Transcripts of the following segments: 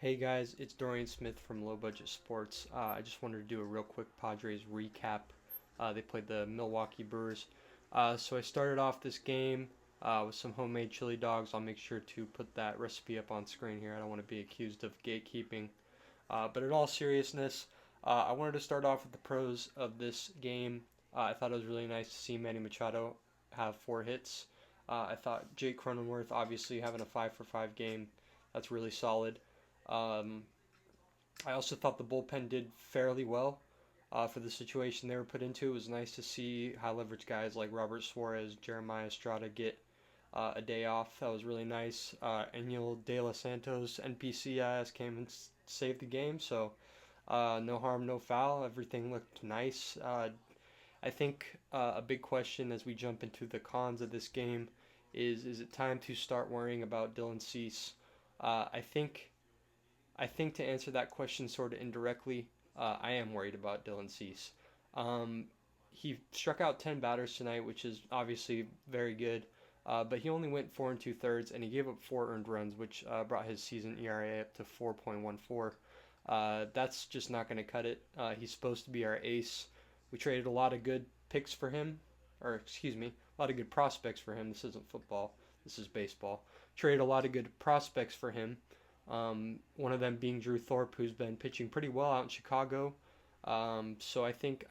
Hey guys, it's Dorian Smith from Low Budget Sports. I just wanted to do a real quick Padres recap. They played the Milwaukee Brewers. So I started off this game with some homemade chili dogs. I'll make sure to put that recipe up on screen here. I don't want to be accused of gatekeeping. But in all seriousness, I wanted to start off with the pros of this game. I thought it was really nice to see Manny Machado have 4 hits. I thought Jake Cronenworth obviously having a 5 for 5 game. That's really solid. Um, I also thought the bullpen did fairly well for the situation they were put into. It was nice to see high leverage guys like Robert Suarez, Jeremiah Estrada get a day off. That was really nice. Enil De Los Santos, NPCIS came and saved the game, so no harm, no foul. Everything looked nice. I think a big question as we jump into the cons of this game is it time to start worrying about Dylan Cease? I think to answer that question sort of indirectly, I am worried about Dylan Cease. Um, he struck out 10 batters tonight, which is obviously very good, but he only went 4 and 2/3, and he gave up 4 earned runs, which brought his season ERA up to 4.14. That's just not going to cut it. He's supposed to be our ace. We traded a lot of good picks for him, or excuse me, a lot of good prospects for him. This isn't football, this is baseball. Traded a lot of good prospects for him. One of them being Drew Thorpe, who's been pitching pretty well out in Chicago. So I think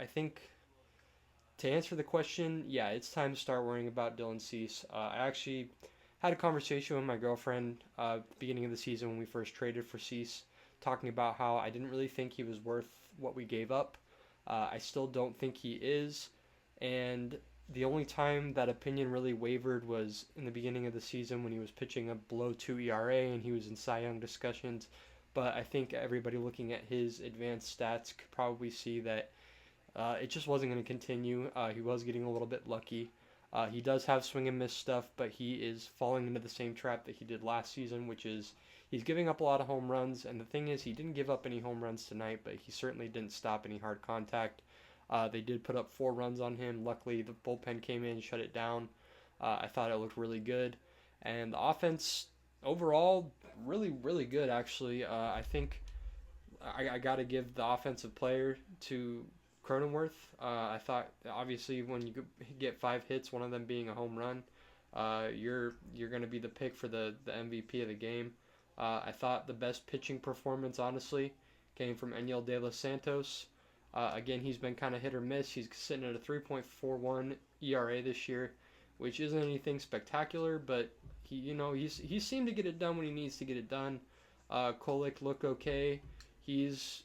to answer the question, yeah, it's time to start worrying about Dylan Cease. I actually had a conversation with my girlfriend at the beginning of the season when we first traded for Cease, talking about how I didn't really think he was worth what we gave up. I still don't think he is, and the only time that opinion really wavered was in the beginning of the season when he was pitching a below 2 ERA and he was in Cy Young discussions. But I think everybody looking at his advanced stats could probably see that it just wasn't going to continue. He was getting a little bit lucky. He does have swing and miss stuff, but he is falling into the same trap that he did last season, which is he's giving up a lot of home runs. And the thing is, he didn't give up any home runs tonight, but he certainly didn't stop any hard contact. They did put up 4 runs on him. Luckily, the bullpen came in and shut it down. I thought it looked really good. And the offense overall, really, really good, actually. I think I got to give the offensive player to Cronenworth. I thought, obviously, when you get 5 hits, one of them being a home run, you're going to be the pick for the MVP of the game. I thought the best pitching performance, honestly, came from Enil De Los Santos. Again, he's been kind of hit or miss. He's sitting at a 3.41 ERA this year, which isn't anything spectacular, but he seemed to get it done when he needs to get it done. Kolek looked okay. He's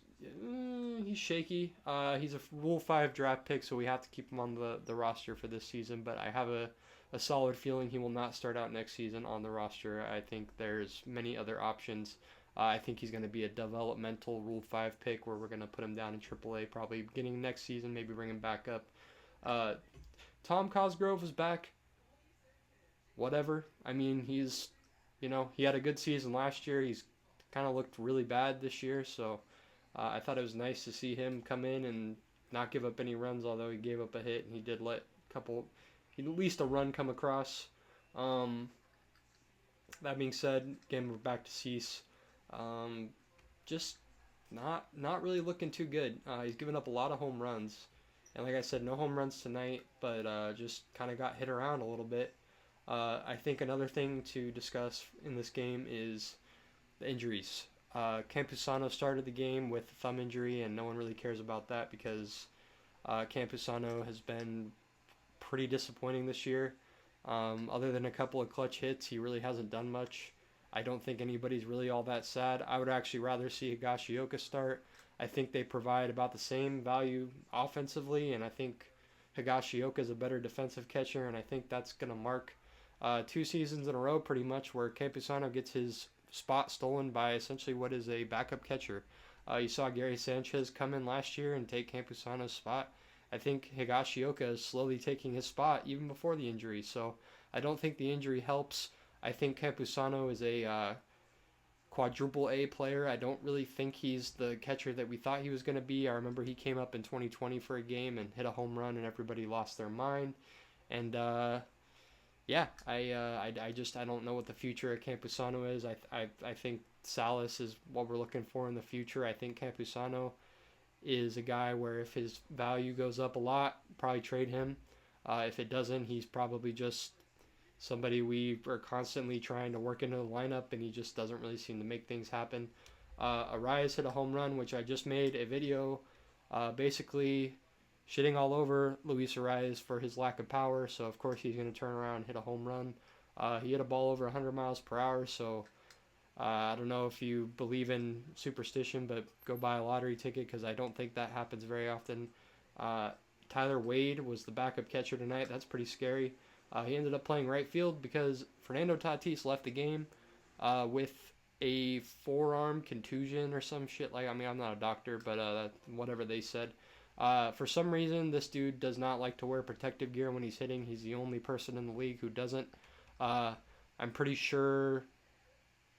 he's shaky. He's a Rule 5 draft pick, so we have to keep him on the roster for this season. But I have a solid feeling he will not start out next season on the roster. I think there's many other options. I think he's going to be a developmental Rule 5 pick where we're going to put him down in AAA probably beginning next season, maybe bring him back up. Uh, Tom Cosgrove is back. Whatever. I mean, he had a good season last year. He's kind of looked really bad this year, so I thought it was nice to see him come in and not give up any runs, although he gave up a hit and he did let at least a run come across. Um, that being said, again, we're back to Cease. Um, just not really looking too good. He's given up a lot of home runs, and like I said, no home runs tonight, but just kind of got hit around a little bit. I think another thing to discuss in this game is the injuries. Campusano started the game with a thumb injury, and no one really cares about that because Campusano has been pretty disappointing this year. Other than a couple of clutch hits, he really hasn't done much. I don't think anybody's really all that sad. I would actually rather see Higashioka start. I think they provide about the same value offensively, and I think Higashioka is a better defensive catcher, and I think that's going to mark 2 seasons in a row pretty much where Campusano gets his spot stolen by essentially what is a backup catcher. You saw Gary Sanchez come in last year and take Campusano's spot. I think Higashioka is slowly taking his spot even before the injury, so I don't think the injury helps. I think Campusano is a quadruple A player. I don't really think he's the catcher that we thought he was going to be. I remember he came up in 2020 for a game and hit a home run, and everybody lost their mind. And Yeah, I don't know what the future of Campusano is. I think Salas is what we're looking for in the future. I think Campusano is a guy where if his value goes up a lot, probably trade him. If it doesn't, he's probably just somebody we are constantly trying to work into the lineup, and he just doesn't really seem to make things happen. Arias hit a home run, which I just made a video basically shitting all over Luis Arias for his lack of power. So, of course, he's going to turn around and hit a home run. He hit a ball over 100 miles per hour, so I don't know if you believe in superstition, but go buy a lottery ticket because I don't think that happens very often. Uh, Tyler Wade was the backup catcher tonight. That's pretty scary. He ended up playing right field because Fernando Tatis left the game with a forearm contusion or some shit. Like, I mean, I'm not a doctor, but whatever they said. For some reason, this dude does not like to wear protective gear when he's hitting. He's the only person in the league who doesn't. I'm pretty sure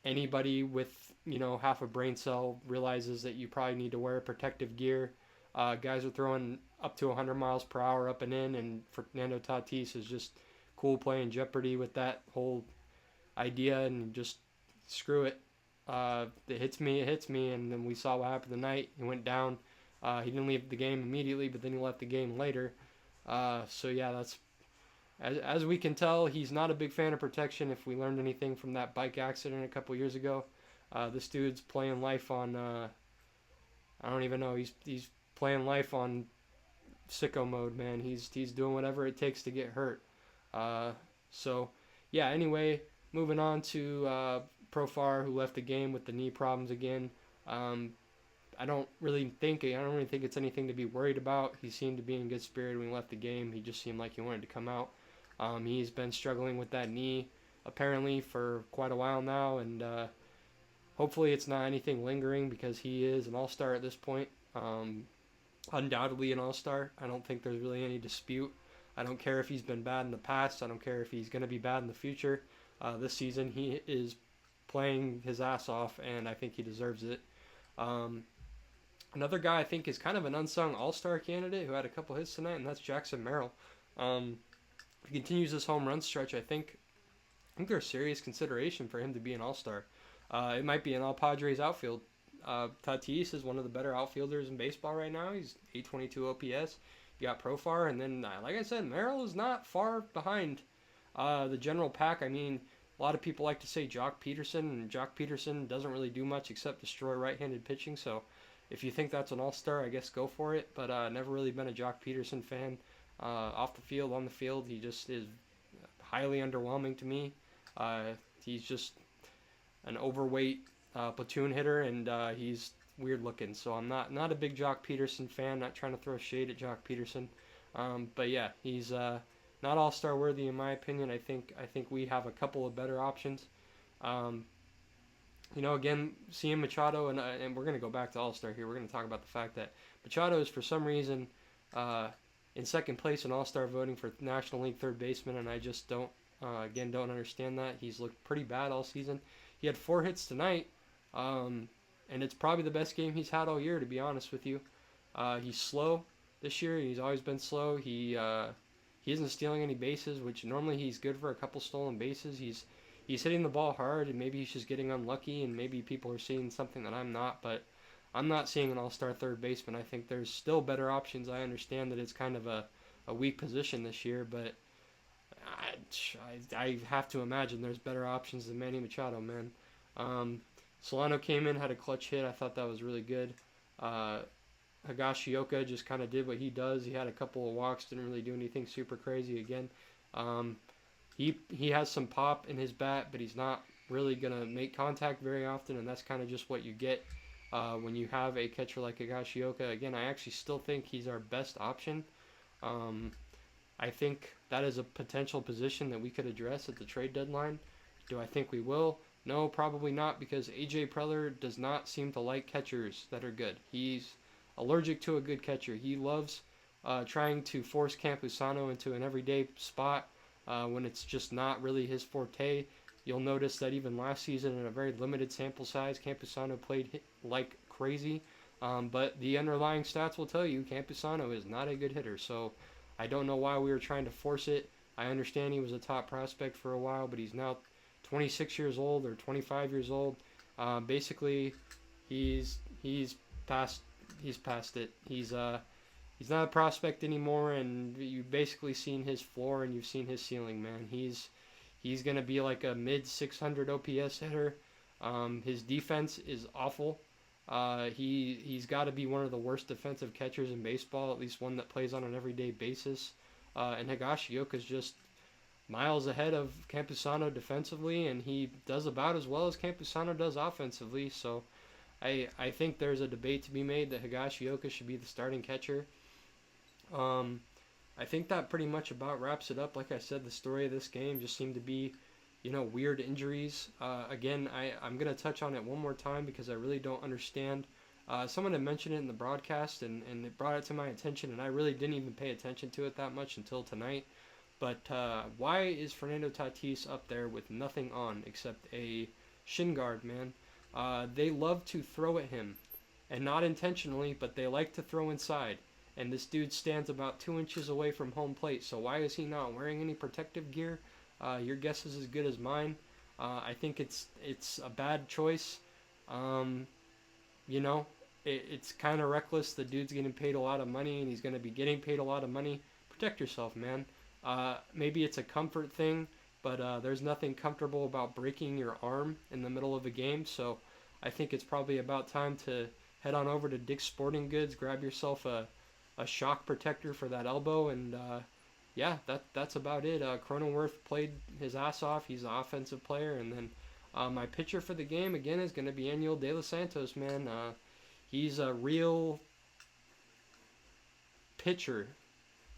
anybody with half a brain cell realizes that you probably need to wear protective gear. Guys are throwing up to 100 miles per hour up and in, and Fernando Tatis is just cool playing Jeopardy with that whole idea and just screw it. It hits me, and then we saw what happened tonight. He went down. He didn't leave the game immediately, but then he left the game later. So yeah, that's as we can tell, he's not a big fan of protection. If we learned anything from that bike accident a couple years ago, this dude's playing life on. I don't even know. He's playing life on sicko mode, man. He's doing whatever it takes to get hurt. So yeah. Anyway, moving on to Profar, who left the game with the knee problems again. I don't really think it's anything to be worried about. He seemed to be in good spirit when he left the game. He just seemed like he wanted to come out. He's been struggling with that knee apparently for quite a while now, and hopefully it's not anything lingering because he is an all-star at this point. Undoubtedly an all-star. I don't think there's really any dispute. I don't care if he's been bad in the past. I don't care if he's going to be bad in the future. This season he is playing his ass off, and I think he deserves it. Another guy I think is kind of an unsung all-star candidate who had a couple hits tonight, and that's Jackson Merrill. If he continues this home run stretch, I think there's serious consideration for him to be an all-star. It might be an all Padres outfield. Tatis is one of the better outfielders in baseball right now. He's 822 OPS. You got Profar, and then, like I said, Merrill is not far behind the general pack. I mean, a lot of people like to say Jock Peterson, and Jock Peterson doesn't really do much except destroy right-handed pitching, so if you think that's an all-star, I guess go for it, but never really been a Jock Peterson fan. Off the field, on the field, he just is highly underwhelming to me. He's just an overweight platoon hitter, and he's weird looking, so I'm not a big Jock Peterson fan, not trying to throw shade at Jock Peterson. But yeah, he's not all-star worthy in my opinion. I think we have a couple of better options. Again, seeing Machado, and we're going to go back to All-Star here. We're going to talk about the fact that Machado is, for some reason, in second place in All-Star voting for National League third baseman, and I just don't understand that. He's looked pretty bad all season. He had 4 hits tonight, and it's probably the best game he's had all year, to be honest with you. He's slow this year. He's always been slow. He isn't stealing any bases, which normally he's good for a couple stolen bases. He's hitting the ball hard, and maybe he's just getting unlucky, and maybe people are seeing something that I'm not, but I'm not seeing an all-star third baseman. I think there's still better options. I understand that it's kind of a weak position this year, but I have to imagine there's better options than Manny Machado, man. Solano came in, had a clutch hit. I thought that was really good. Higashioka just kind of did what he does. He had a couple of walks, didn't really do anything super crazy again. He has some pop in his bat, but he's not really going to make contact very often, and that's kind of just what you get when you have a catcher like Higashioka. Again, I actually still think he's our best option. I think that is a potential position that we could address at the trade deadline. Do I think we will? No, probably not, because A.J. Preller does not seem to like catchers that are good. He's allergic to a good catcher. He loves trying to force Campusano into an everyday spot when it's just not really his forte. You'll notice that even last season, in a very limited sample size, Campusano played like crazy. But the underlying stats will tell you Campusano is not a good hitter. So I don't know why we were trying to force it I understand he was a top prospect for a while, but he's now 26 years old or 25 years old. Basically, he's past he's past it. He's not a prospect anymore, and you've basically seen his floor and you've seen his ceiling, man. He's gonna be like a mid 600 OPS hitter. His defense is awful. He's got to be one of the worst defensive catchers in baseball, at least one that plays on an everyday basis. And Higashioka is just miles ahead of Campusano defensively, and he does about as well as Campusano does offensively. So I think there's a debate to be made that Higashioka should be the starting catcher. Um, I think that pretty much about wraps it up. Like I said, the story of this game just seemed to be, weird injuries. Again, I'm going to touch on it one more time because I really don't understand. Someone had mentioned it in the broadcast, and it brought it to my attention, and I really didn't even pay attention to it that much until tonight. But why is Fernando Tatis up there with nothing on except a shin guard, man? They love to throw at him, and not intentionally, but they like to throw inside. And this dude stands about 2 inches away from home plate, so why is he not wearing any protective gear? Your guess is as good as mine. I think it's a bad choice. Um, it's kind of reckless. The dude's getting paid a lot of money, and he's going to be getting paid a lot of money. Protect yourself, man. Maybe it's a comfort thing, but there's nothing comfortable about breaking your arm in the middle of a game. So I think it's probably about time to head on over to Dick's Sporting Goods, grab yourself a shock protector for that elbow, and yeah, that's about it. Cronenworth played his ass off. He's an offensive player, and then my pitcher for the game again is going to be Aniel De Los Santos. Man, he's a real pitcher.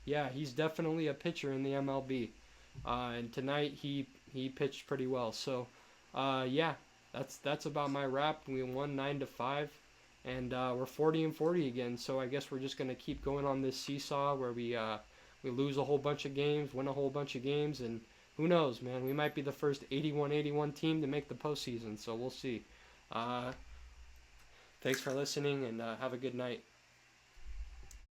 Yeah, he's definitely a pitcher in the MLB. And tonight he pitched pretty well. So, yeah, that's about my wrap. We won 9-5, and we're 40-40 again. So I guess we're just gonna keep going on this seesaw where we lose a whole bunch of games, win a whole bunch of games, and who knows, man? We might be the first 81-81 team to make the postseason. So we'll see. Thanks for listening, and have a good night.